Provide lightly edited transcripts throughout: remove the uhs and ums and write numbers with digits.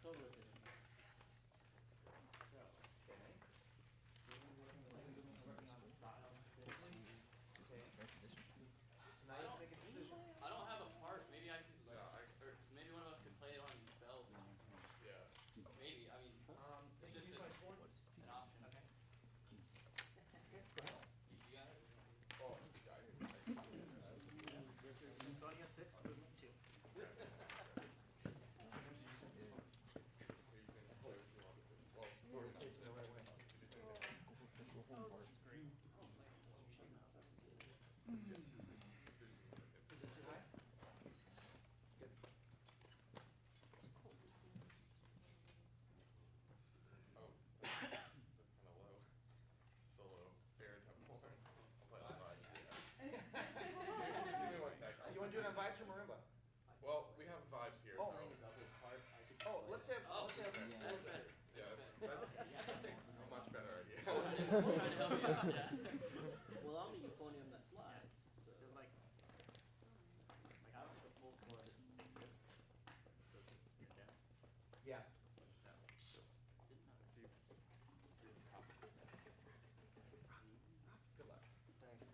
solo decision. So, Okay. working on style specifically. Okay. So now you have to make a decision. I don't have a part. Maybe I could, like, or maybe one of us could play it on bells. Yeah. Maybe. I mean, They it's can just use my sworn. an option. Okay. Okay, go ahead. You got it? Oh, This is Symphonia 6, Movement 2. Facing the right way. Is it too high? Good. Oh, that's kind of low. Solo baritone horn. I'll play on vibes. Give me 1 second. Do you want to do it on vibes or marimba? Well, we have vibes here, Oh. so Oh, let's have. Oh, let's have. that's better. yeah, that's I think a much better idea. Trying to help you out, yeah. Well, I'm the euphonium that slides, so. There's like I don't think the full score exists. So it's just your guess. Yeah. Didn't know. Good luck. Thanks.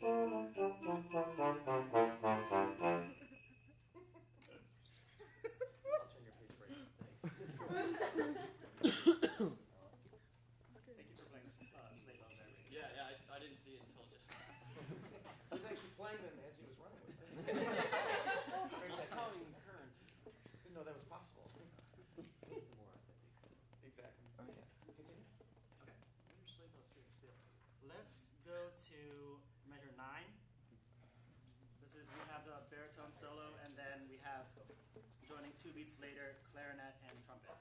Alright. Don't play I'll turn your page breaks. Thanks. Thank you for playing Slate Bell there. Yeah, I didn't see it until just now. He was actually playing them as he was running with them. Very It's technical. counting current. Didn't know that was possible. It's a moron, I think so. Exactly. Oh, yeah. Continue. Okay. Let's go to measure 9. This is, we have the baritone solo, and then we have, joining 2 beats later, clarinet and trumpet.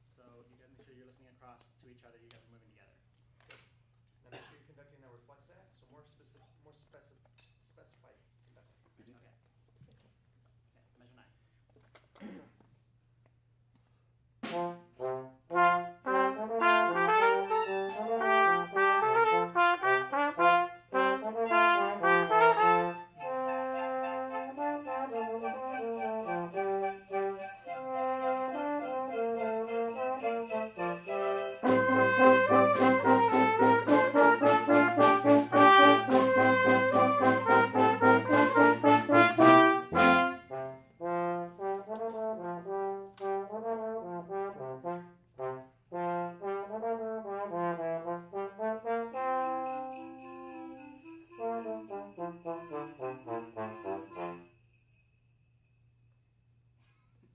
So you gotta make sure you're listening across to each other, you guys are moving together. Now make sure your conducting now reflects that. So more specific, specified conducting. Okay. Okay, measure 9.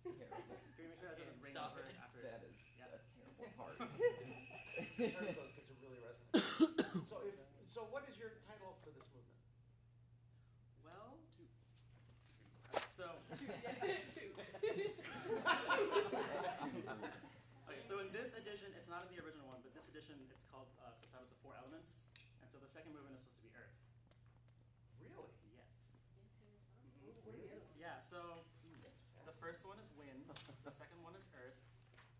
Can we make sure that doesn't ring Stop over it. after? That is Yeah. a terrible part. Turn those because it really resonates. So what is your title for this movement? Well, so okay, so in this edition, it's not in the original one, but this edition it's called subtitled The Four Elements, and so the second movement is supposed to be Earth. Really? Yes. Really? Yeah. So That's the first one is wind, the second one is Earth,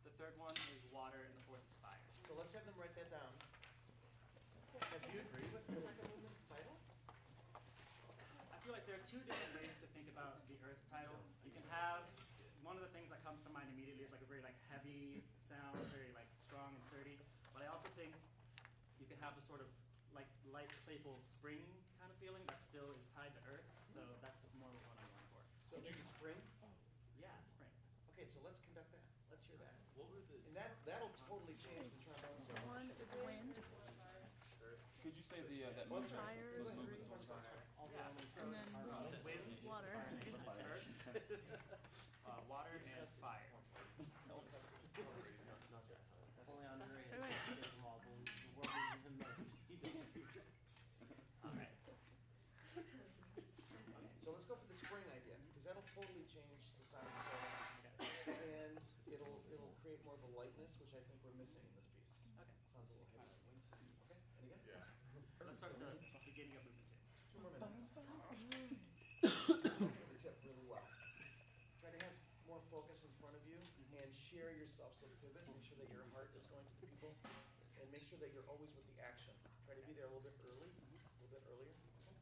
the third one is water, and the fourth is fire. So let's have them write that down. Now, do you agree with the second movement's title? I feel like there are 2 different ways to think about the Earth title. You can have one of the things that comes to mind immediately is like a very like heavy sound, very like strong, have a sort of like light, playful spring kind of feeling that still is tied to earth. So that's more what I'm going for. So maybe spring? Yeah, spring. Okay, so let's conduct that. Let's hear that. What were the? And that'll totally change the trombone solo. One is wind, Could you say the that Well, movement? sorry. fire Go is ahead. three, Sorry, sorry, sorry. Yeah. So and it's, then wind, water. earth, water, and fire. Not that time. Only on Ray Wait, wait. gave them all the world needs him most. He disappeared. All right. Okay, so let's go for the spring idea, because that'll totally change the sound of the solo. And it'll create more of a lightness, which I think we're missing in this piece. Okay. Sounds a little heavy. Okay, and again? Yeah. Let's start the beginning of movement 2. 2 more minutes. The tip really well. Try to have more focus in front of you and share yourself. So pivot, make sure that your heart is going to the people, and make sure that you're always with the action. Try to be there a little bit early, a little bit earlier. Okay.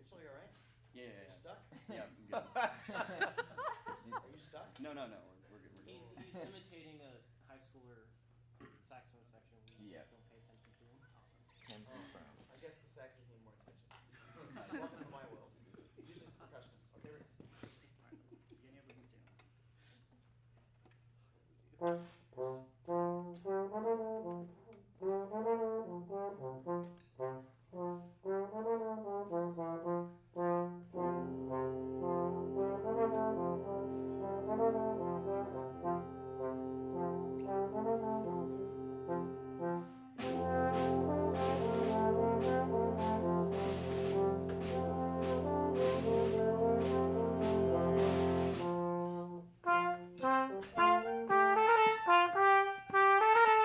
You're still all right? Yeah, You stuck? yeah, I'm good. Are you stuck? No, we're good. He's imitating a high schooler saxophone section. We Yeah. don't pay attention to him. I guess the saxes need more attention. Welcome to my world. Usually it's percussionists. Okay, ready? All right. Beginning of movement 2.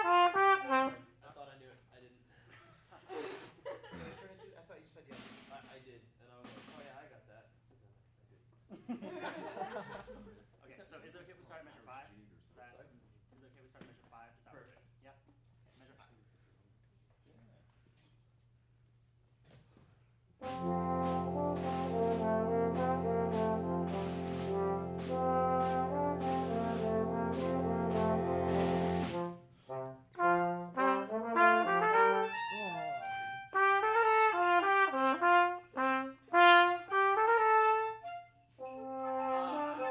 I thought I knew it. I didn't. Can I turn it to? I thought you said yes. I did, and I was like, oh yeah, I got that. Okay, so is it okay if we start at measure 5? Is it okay if we start at measure 5? Is that Perfect. Yep. Okay, measure 5.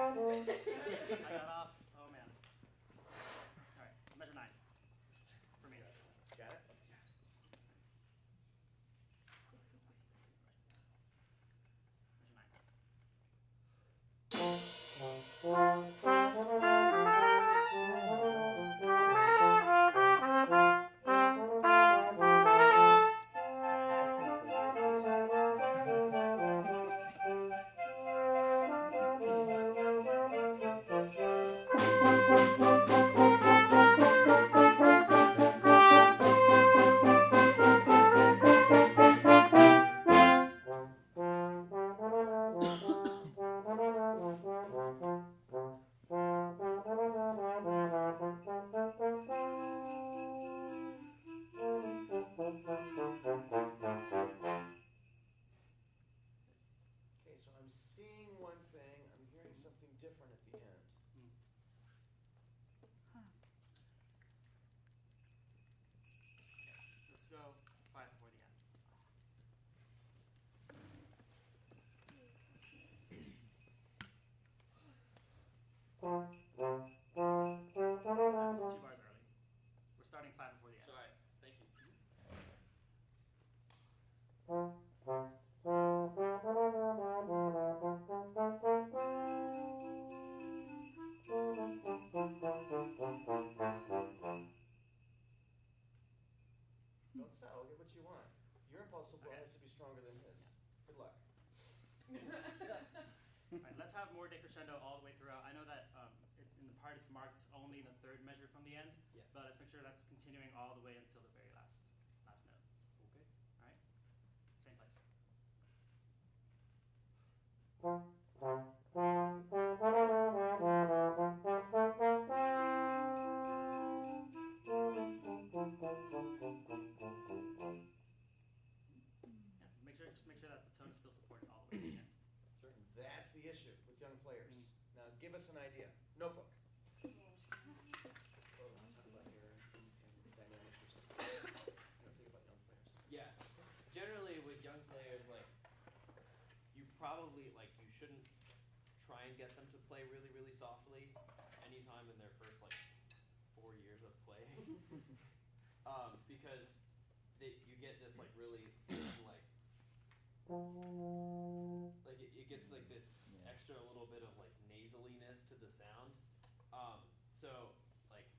I got off. Oh man. All right, measure 9. For me. Got it? Measure 9. Okay, so I'm seeing one thing. I'm hearing something different at the end. Let's go 5 before the end. That's 2 bars early. We're starting 5 before the end. Sorry. Thank you. Don't settle. Get what you want. Your impulse flow Okay. has to be stronger than his. Good luck. All right, let's have more decrescendo all the way throughout. I know that in the part it's marked only the 3rd measure from the end, Yes. but let's make sure that's continuing all the way until the very last note. Okay. All right, same place. Yeah, just make sure that the tone is still supported all the way to the end. That's the issue with young players. Now, give us an idea. Notebook. Oh, talk about your dynamic versus. You know, think about probably, like, you shouldn't try and get them to play really, really softly anytime in their first, like, 4 years of playing. Because you get this, like, really thin, like it gets, like, this extra little bit of, like, nasaliness to the sound. So, like,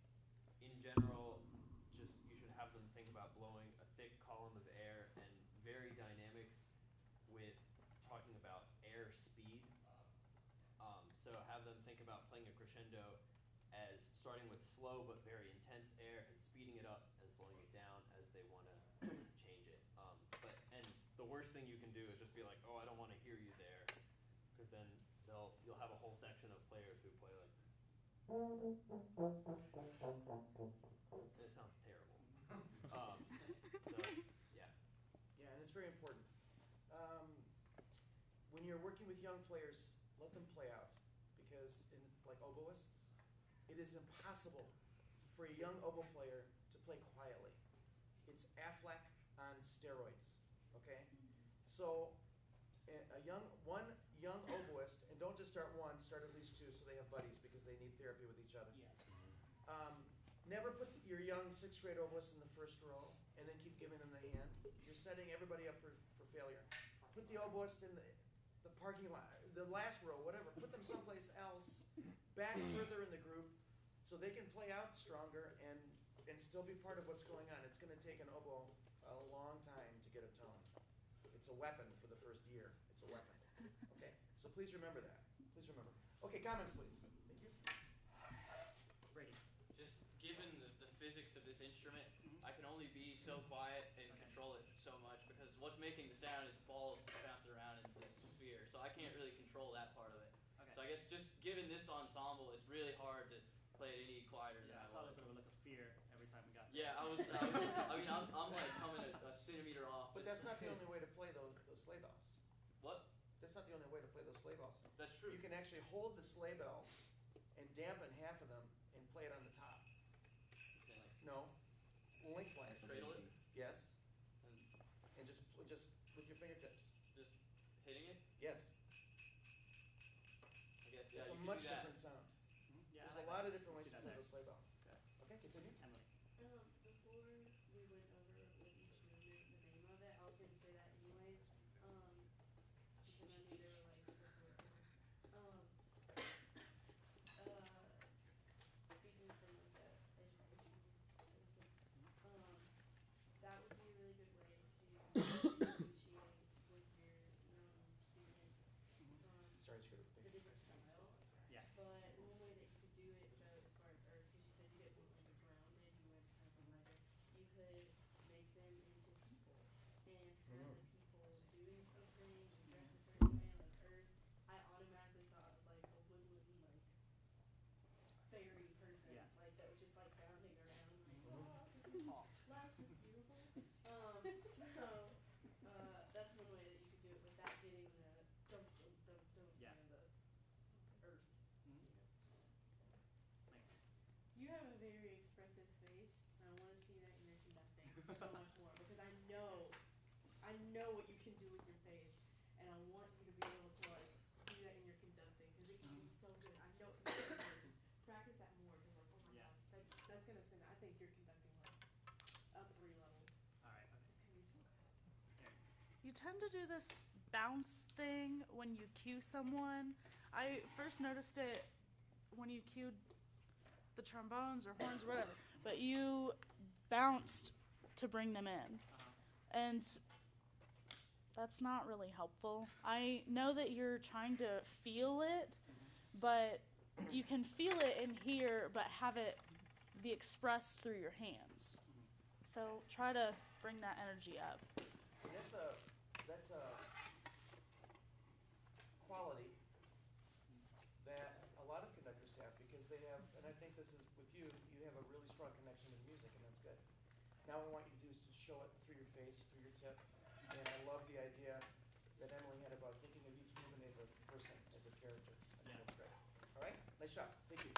in general, just, you should have them think about blowing a thick column of air and vary dynamics with talking about air speed. So have them think about playing a crescendo as starting with slow but very intense air and speeding it up and slowing it down as they want to change it. And the worst thing you can do is just be like, oh, I don't want to hear you there, because then you'll have a whole section of players who play like. It sounds terrible. So yeah. Yeah, and it's very important. When you're working with young players, let them play out, because in like oboists, it is impossible for a young oboe player to play quietly. It's Affleck on steroids. Okay, so one young oboist, and don't just start one, start at least two, so they have buddies, because they need therapy with each other. Yeah. Never put your young 6th grade oboist in the first row and then keep giving them the hand. You're setting everybody up for failure. Put the oboist in the parking lot, the last row, whatever. Put them someplace else, back further in the group, so they can play out stronger and still be part of what's going on. It's going to take an oboe a long time to get a tone. It's a weapon for the first year. It's a weapon. Okay, so please remember that. Please remember. Okay, comments, please. Thank you. Brady. Just given the physics of this instrument, I can only be so quiet and control it so much, because what's making the sound is balls bouncing around in this sphere. So I can't really control that part of it. Okay. So I guess just given this ensemble, it's really hard to play it any quieter than Yeah, I I saw a was. little bit of a look of fear every time we got there. Yeah, I'm like coming a centimeter off. But that's not the only way to play those sleigh bells. What? That's not the only way to play those sleigh bells. That's true. You can actually hold the sleigh bells and dampen half of them and play it on the top. No, lengthwise. Cradle it? Yes, And and just with your fingertips. just hitting it? Yes, I guess, yeah, it's a you can much do that. different sound. Yeah, There's a lot of different ways to play there. those sleigh bells. Okay. Okay, continue. Emily. Before we went over with each movement, the name of it, I was going to say that anyways, because I knew they were like before. Speaking from like the education basis, that would be a really good way to negotiate with your young students, Sorry, screwed up. the different styles. Yeah. But one way that you could do it, so as far as earth, because you said you didn't want like a grounded, you went kind of a lighter, you could make them into people and have the people doing something and dress a certain way, like earth. I automatically thought of like a woodland, like fairy person, Yeah. like that was just like bounding around, like Off. life is beautiful. That's one way that you could do it without getting the dum Yeah. and the earth. Mhm. You have a very expressive face, and I want to see that in your conducting so much more, because I know what you can do with your face, and I want you to be able to like do that in your conducting, because it can be so good. I know it can be so good. Just practice that more, because like, oh my Yeah. gosh, that's gonna send. I think you're conducting like up 3 levels. All right. Okay. It's gonna be so good. You tend to do this bounce thing when you cue someone. I first noticed it when you cued the trombones or horns or whatever, but you bounced to bring them in. And that's not really helpful. I know that you're trying to feel it, but you can feel it in here, but have it be expressed through your hands. So try to bring that energy up. And that's a quality that a lot of conductors have, because they have, and I think this is with you, you have a really strong connection to music, and that's good. Now what I want you to do is to show it through your face, through your tip, and I love the idea that Emily had about thinking of each movement as a person, as a character. I think that's great. All right, nice job. Thank you.